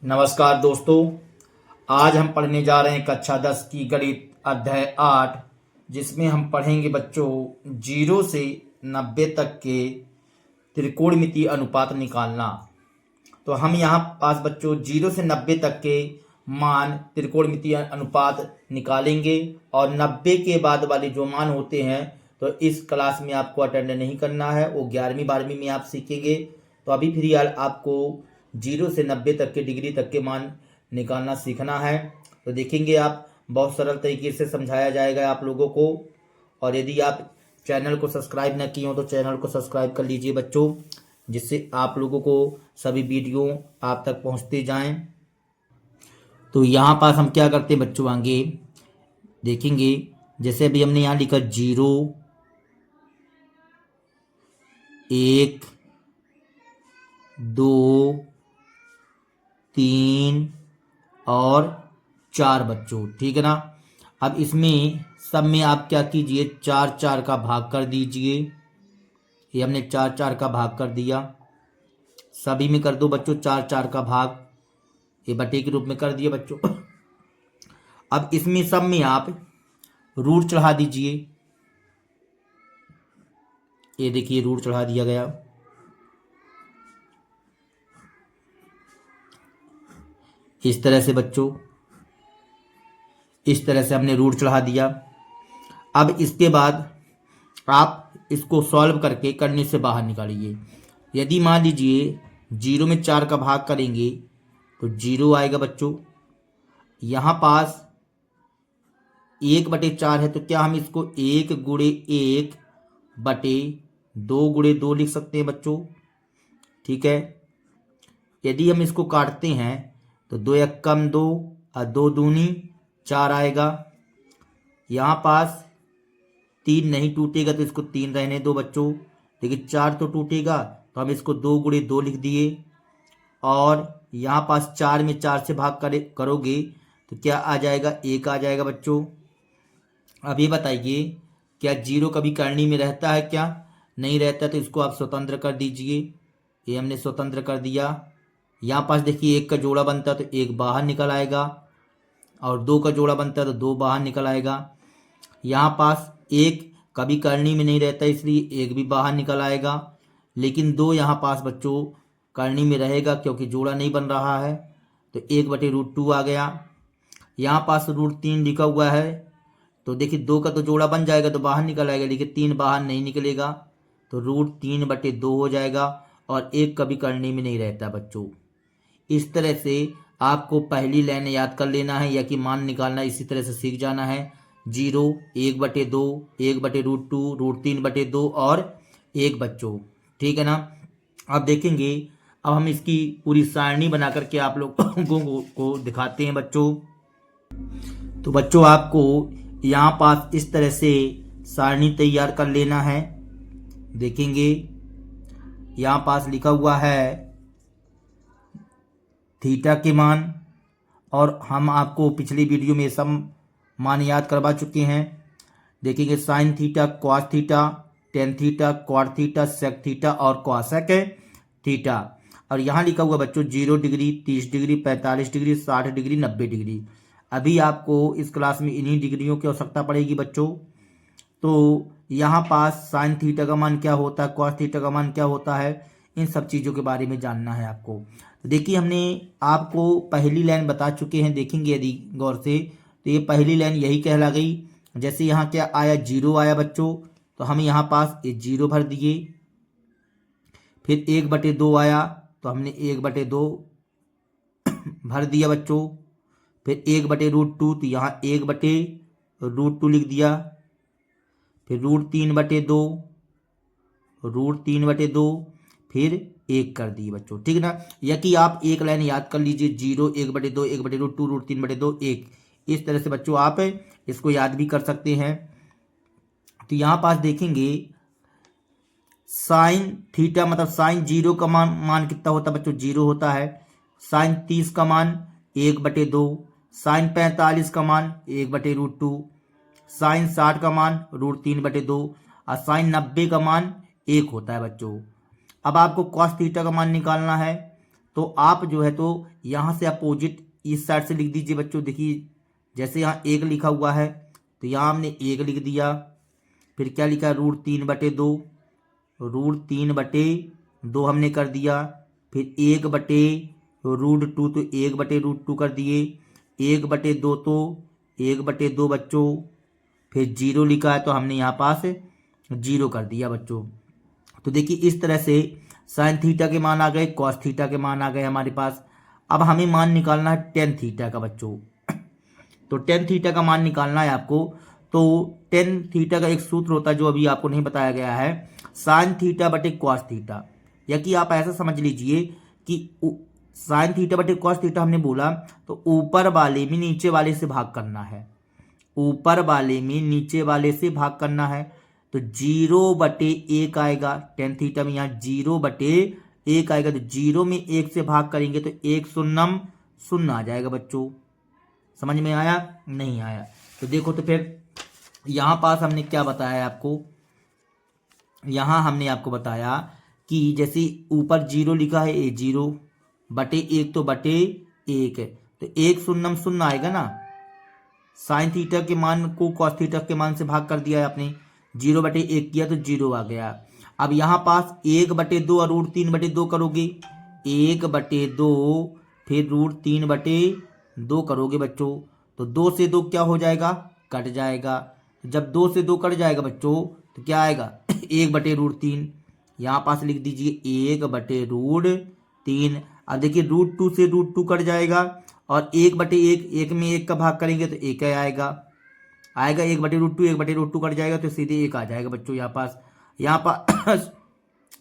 नमस्कार दोस्तों। आज हम पढ़ने जा रहे हैं कक्षा 10 की गणित अध्याय 8, जिसमें हम पढ़ेंगे बच्चों 0 से 90 तक के त्रिकोणमितीय अनुपात निकालना। तो हम यहाँ पास बच्चों 0 से 90 तक के मान त्रिकोणमितीय अनुपात निकालेंगे, और 90 के बाद वाले जो मान होते हैं तो इस क्लास में आपको अटेंड नहीं करना है, वो 11वीं 12वीं में आप सीखेंगे। तो अभी फिलहाल आपको 0 से 90 तक के डिग्री तक के मान निकालना सीखना है। तो देखेंगे आप, बहुत सरल तरीके से समझाया जाएगा आप लोगों को। और यदि आप चैनल को सब्सक्राइब न किए हो तो चैनल को सब्सक्राइब कर लीजिए बच्चों, जिससे आप लोगों को सभी वीडियो आप तक पहुंचते जाएं। तो यहाँ पास हम क्या करते हैं बच्चों, आगे देखेंगे। जैसे अभी हमने यहाँ लिखा 0, 1, 2, 3 और 4 बच्चों, ठीक है ना। अब इसमें सब में आप क्या कीजिए, 4 4 का भाग कर दीजिए। ये हमने 4 4 का भाग कर दिया, सभी में कर दो बच्चों 4 4 का भाग, ये बटे के रूप में कर दिया बच्चों। अब इसमें सब में आप रूट चढ़ा दीजिए। ये देखिए रूट चढ़ा दिया गया। इस तरह से बच्चों, इस तरह से हमने रूट चढ़ा दिया। अब इसके बाद आप इसको सॉल्व करके करने से बाहर निकालिए। यदि मान लीजिए 0 में 4 का भाग करेंगे तो 0 आएगा बच्चों। यहाँ पास 1/4 है, तो क्या हम इसको 1 गुणे 1 बटे 2 गुणे 2 लिख सकते हैं बच्चों, ठीक है। यदि हम इसको काटते हैं तो 2 एकम 2 और 2 दूनी 4 आएगा। यहाँ पास 3 नहीं टूटेगा तो इसको 3 रहने दो बच्चों, लेकिन 4 तो टूटेगा, तो हम इसको 2 गुणे 2 लिख दिए। और यहाँ पास 4 में 4 से भाग करोगे तो क्या आ जाएगा, 1 आ जाएगा बच्चों। अब ये बताइए, क्या 0 कभी करनी में रहता है? क्या नहीं रहता, तो इसको आप स्वतंत्र कर दीजिए। ये हमने स्वतंत्र कर दिया। यहाँ पास देखिए 1 का जोड़ा बनता है तो 1 बाहर निकल आएगा, और 2 का जोड़ा बनता है तो 2 बाहर निकल आएगा। यहाँ पास 1 कभी करनी में नहीं रहता, इसलिए 1 भी बाहर निकल आएगा। लेकिन 2 यहाँ पास बच्चों करनी में रहेगा, क्योंकि जोड़ा नहीं बन रहा है, तो 1/√2 आ गया। यहाँ पास √3 लिखा हुआ है, तो देखिए 2 का तो जोड़ा बन जाएगा तो बाहर निकल आएगा, लेकिन 3 बाहर नहीं निकलेगा, तो √3/2 हो जाएगा। और 1 कभी करनी में नहीं रहता बच्चों। इस तरह से आपको पहली लाइन याद कर लेना है, या कि मान निकालना इसी तरह से सीख जाना है। 0, 1/2, 1/√2, √3/2 और 1 बच्चों, ठीक है ना। अब देखेंगे, अब हम इसकी पूरी सारणी बना करके आप लोगों को दिखाते हैं बच्चों। तो बच्चों आपको यहाँ पास इस तरह से सारणी तैयार कर लेना है। देखेंगे यहाँ पास लिखा हुआ है थीटा के मान, और हम आपको पिछली वीडियो में सब मान याद करवा चुके हैं। देखेंगे sine theta, cos theta, tan theta, क्वाड थीटा, सेक थीटा और कॉसेक थीटा। और यहाँ लिखा हुआ बच्चों 0 degree, 30 degree, 45 degree, 60 degree, 90 degree. अभी आपको इस क्लास में इन्हीं डिग्रियों की आवश्यकता पड़ेगी बच्चों। तो यहाँ पास साइन थीटा का मान क्या होता है, कॉस थीटा का मान क्या होता है, इन सब चीज़ों के बारे में जानना है आपको। तो देखिए हमने आपको पहली लाइन बता चुके हैं। देखेंगे यदि गौर से, तो ये पहली लाइन यही कहला गई। जैसे यहाँ क्या आया, 0 आया बच्चों, तो हम यहाँ पास ये 0 भर दिए। फिर 1/2 आया, तो हमने 1/2 भर दिया बच्चों। फिर 1/√2, तो यहाँ 1/√2 लिख दिया। फिर √3/2, √3/2, फिर 1 कर दिए बच्चों, ठीक है ना। या कि आप एक लाइन याद कर लीजिए, 0, 1/2, 1/√2, √3/2, 1। इस तरह से बच्चों आप इसको याद भी कर सकते हैं। तो यहाँ पास देखेंगे साइन थीटा मतलब साइन 0 का मान कितना होता है बच्चों, 0 होता है। साइन 30 का मान 1/2, साइन 45 का मान 1/√2, साइन 60 का मान √3/2, और साइन 90 का मान 1 होता है बच्चों। अब आपको कॉस थीटा का मान निकालना है, तो आप जो है तो यहाँ से अपोजिट इस साइड से लिख दीजिए बच्चों। देखिए जैसे यहाँ 1 लिखा हुआ है तो यहाँ हमने 1 लिख दिया, फिर क्या लिखा है √3/2, √3/2 हमने कर दिया, फिर 1/√2 तो 1/√2 कर दिए, 1/2 तो 1/2 बच्चों, फिर 0 लिखा है तो हमने यहाँ पास 0 कर दिया बच्चों। तो देखिए इस तरह से साइन थीटा के मान आ गए, कॉस थीटा के मान आ गए हमारे पास। अब हमें मान निकालना है टेन थीटा का बच्चों। तो टेन थीटा का मान निकालना है आपको। तो टेन थीटा का एक सूत्र होता है जो अभी आपको नहीं बताया गया है, साइन थीटा बटे कॉस थीटा। या कि आप ऐसा समझ लीजिए कि साइन थीटा बटे कॉस थीटा हमने बोला तो ऊपर वाले में नीचे वाले से भाग करना है, ऊपर वाले में नीचे वाले से भाग करना है। तो 0/1 आएगा, टेन थीटा में यहाँ 0/1 आएगा। तो 0 में 1 से भाग करेंगे तो 1 शून्यम 0 आ जाएगा बच्चों। समझ में आया? नहीं आया तो देखो, तो फिर यहाँ पास हमने क्या बताया आपको, यहाँ हमने आपको बताया कि जैसे ऊपर 0 लिखा है, 0/1 तो /1 है, तो 1 शून्यम 0 आएगा ना। साइन थीटा के मान को कॉस थीटा के मान से भाग कर दिया है आपने, 0/1 किया तो 0 आ गया। अब यहाँ पास 1/2 और √3/2 करोगे, 1/2 फिर √3/2 करोगे बच्चों, तो 2 से 2 क्या हो जाएगा, कट जाएगा। जब 2 से 2 कट जाएगा बच्चों तो क्या आएगा 1/√3। यहाँ पास लिख दीजिए 1/√3। अब देखिए √2 से √2 कट जाएगा और 1/1, 1 में 1 का भाग करेंगे तो 1 आएगा, 1/√2, 1/√2 कट जाएगा तो सीधे 1 आ जाएगा बच्चों। यहाँ पास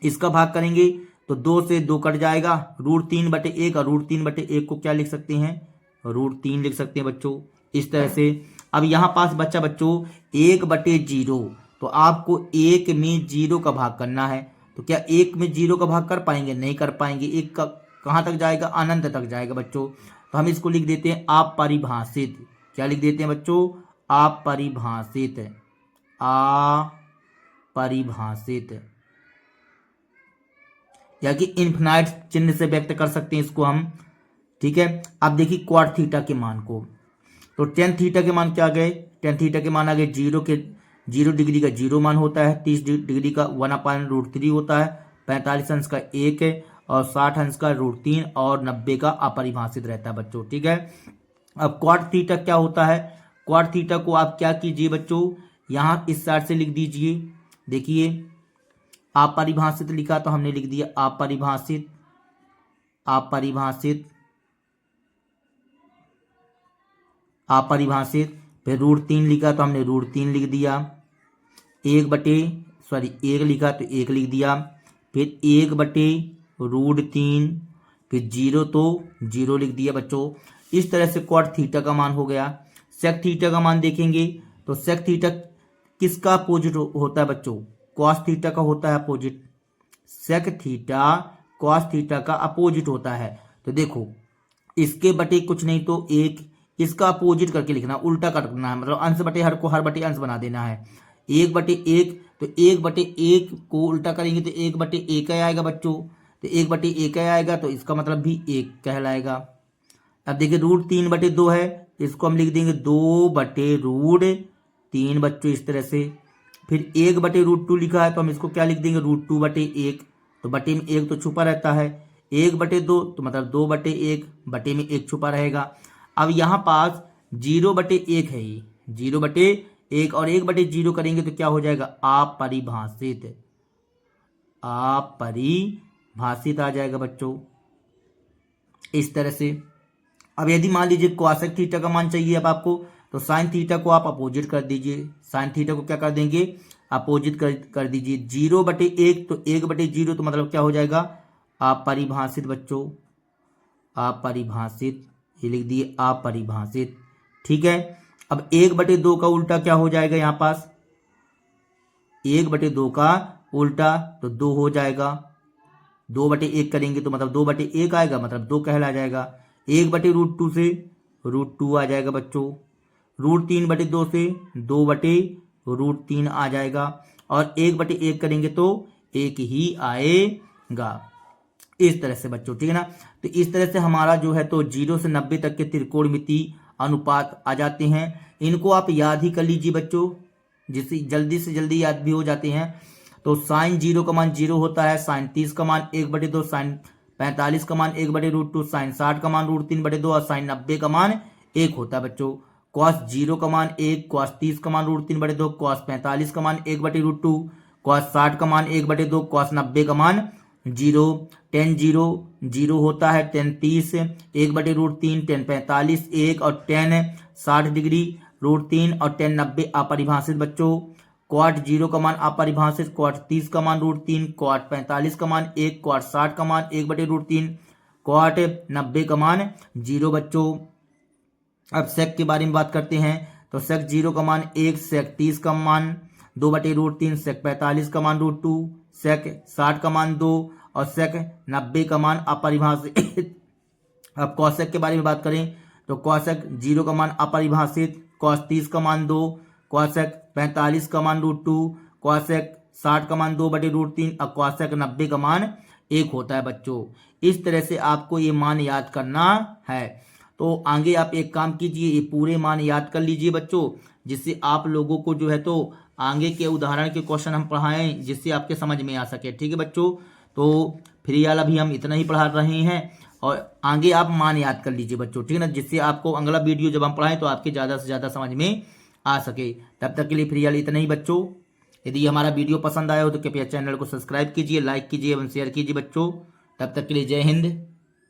इसका भाग करेंगे तो 2 से 2 कट जाएगा, √3/1 और √3/1 को क्या लिख सकते हैं, √3 लिख सकते हैं बच्चों। इस तरह से अब यहाँ पास बच्चा बच्चों 1/0, तो आपको 1 में 0 का भाग करना है। तो क्या 1 में 0 का भाग कर पाएंगे, नहीं कर पाएंगे। 1 का कहाँ तक जाएगा, अनंत तक जाएगा बच्चों। तो हम इसको लिख देते हैं अपरिभाषित। क्या लिख देते हैं बच्चों, अपरिभाषित, अपरिभाषित, या कि इन्फिनाइट चिन्ह से व्यक्त कर सकते हैं इसको हम। ठीक है, अब देखिए क्वाड थीटा के मान को। तो टेन थीटा के मान क्या गए, टेन थीटा के मान आ गए 0 डिग्री का 0 मान होता है, 30 डिग्री का 1/√3 होता है, 45 अंश का 1 है और 60 अंश का √3 और 90 का अपरिभाषित रहता है बच्चों। ठीक है, अब क्वाड थीटा क्या होता है, क्वाड थीटा को आप क्या कीजिए बच्चों, यहाँ इस साइड से लिख दीजिए। देखिए अपरिभाषित लिखा तो हमने लिख दिया अपरिभाषित, अपरिभाषित, अपरिभाषित। फिर √3 लिखा तो हमने √3 लिख दिया, 1 लिखा तो 1 लिख दिया, फिर 1/√3, फिर 0 तो 0 लिख दिया बच्चों। इस तरह से क्वाड थीटा का मान हो गया। सेक थीटा का मान देखेंगे तो सेक थीटा किसका अपोजिट होता है बच्चों, कॉस थीटा का होता है opposite. Sec theta cos theta का अपोजिट होता है। तो देखो इसके बटे कुछ नहीं तो 1, इसका अपोजिट करके लिखना, उल्टा करना है, मतलब अंश बटे हर को हर बटे अंश बना देना है। 1/1 तो 1/1 को उल्टा करेंगे तो 1/1 आएगा बच्चों। तो 1/1 आएगा तो इसका मतलब भी 1 कहलाएगा। अब देखिए √3/2 है, इसको हम लिख देंगे 2/√3 बच्चों, इस तरह से। फिर 1/√2 लिखा है तो हम इसको क्या लिख देंगे, √2/1। तो बटे में 1 तो छुपा रहता है, 1/2 तो मतलब 2/1, बटे में 1 छुपा रहेगा। अब यहाँ पास 0/1 है, ये 0/1 और 1/0 करेंगे तो क्या हो जाएगा, अपरिभाषित, अपरिभाषित आ जाएगा बच्चों, इस तरह से। अब यदि मान लीजिए कोसेक थीटा का मान चाहिए अब आपको, तो साइन थीटा को आप अपोजिट कर दीजिए। साइन थीटा को क्या कर देंगे, अपोजिट कर दीजिए। 0/1 तो 1/0 तो मतलब क्या हो जाएगा, अपरिभाषित बच्चों, अपरिभाषित, ये लिख दिए अपरिभाषित। ठीक है, अब 1/2 का उल्टा क्या हो जाएगा, यहाँ पास 1/2 का उल्टा तो 2 हो जाएगा। 2/1 करेंगे तो मतलब 2/1 आएगा, मतलब 2 कहला जाएगा। 1/√2 से √2 आ जाएगा बच्चों। √3/2 से 2/√3 आ जाएगा और 1/1 करेंगे तो 1 ही आएगा। इस तरह से बच्चों, ठीक है ना। तो इस तरह से हमारा जो है तो 0 से 90 तक के त्रिकोणमितीय अनुपात आ जाते हैं। इनको आप याद ही कर लीजिए बच्चों, जिससे जल्दी से जल्दी याद भी हो जाते हैं। तो साइन 0 का मान 0 होता है, साइन 30 का मान 1/2, साइन 45 का मान 1/√2, साइन 60 का मान √3/2 और साइन 90 का मान 1 होता है बच्चों। कॉस 0 का मान 1, कॉस 30 का मान √3/2, कॉस 45 का मान 1/√2, कॉस 60 का मान 1/2, कॉस 90 का मान 0। टेन 0 0 होता है, टेन 30 1/√3, टेन 45 1 और टेन 60 डिग्री √3 और टेन 90 अपरिभाषित बच्चों। क्वाट 0 का मान अपरिभाषित, क्वाट 30 का मान √3, क्वाट 45 का मान 1, क्वाट 60 का मान 1/√3, क्वाट 90 का मान 0 बच्चों। अब सेक के बारे में बात करते हैं। तो सेक 0 का मान 1, सेक 30 का मान 2/√3, सेक 45 का मान √2, सेक 60 का मान 2 और सेक 90 का मान अपरिभाषित। अब कॉसेक के बारे में बात करें तो कॉसेक 0 का मान अपरिभाषित, कॉस 30 का मान 2, कॉसेक 45 का मान √2, कॉसेक 60 का मान 2/√3 और कॉसेक 90 का मान 1 होता है बच्चों। इस तरह से आपको ये मान याद करना है। तो आगे आप एक काम कीजिए, ये पूरे मान याद कर लीजिए बच्चों, जिससे आप लोगों को जो है तो आगे के उदाहरण के क्वेश्चन हम पढ़ाएं जिससे आपके समझ में आ सके, ठीक है बच्चों। तो फ्री वाला भी हम इतना ही पढ़ा रहे हैं और आगे आप मान याद कर लीजिए बच्चों, ठीक है ना, जिससे आपको अगला वीडियो जब हम पढ़ाएं तो आपके ज़्यादा से ज़्यादा समझ में आ सके। तब तक के लिए फ्री वाला इतना ही बच्चों। यदि हमारा वीडियो पसंद आया हो तो कृपया चैनल को सब्सक्राइब कीजिए, लाइक कीजिए एवं शेयर कीजिए बच्चों। तब तक के लिए जय हिंद।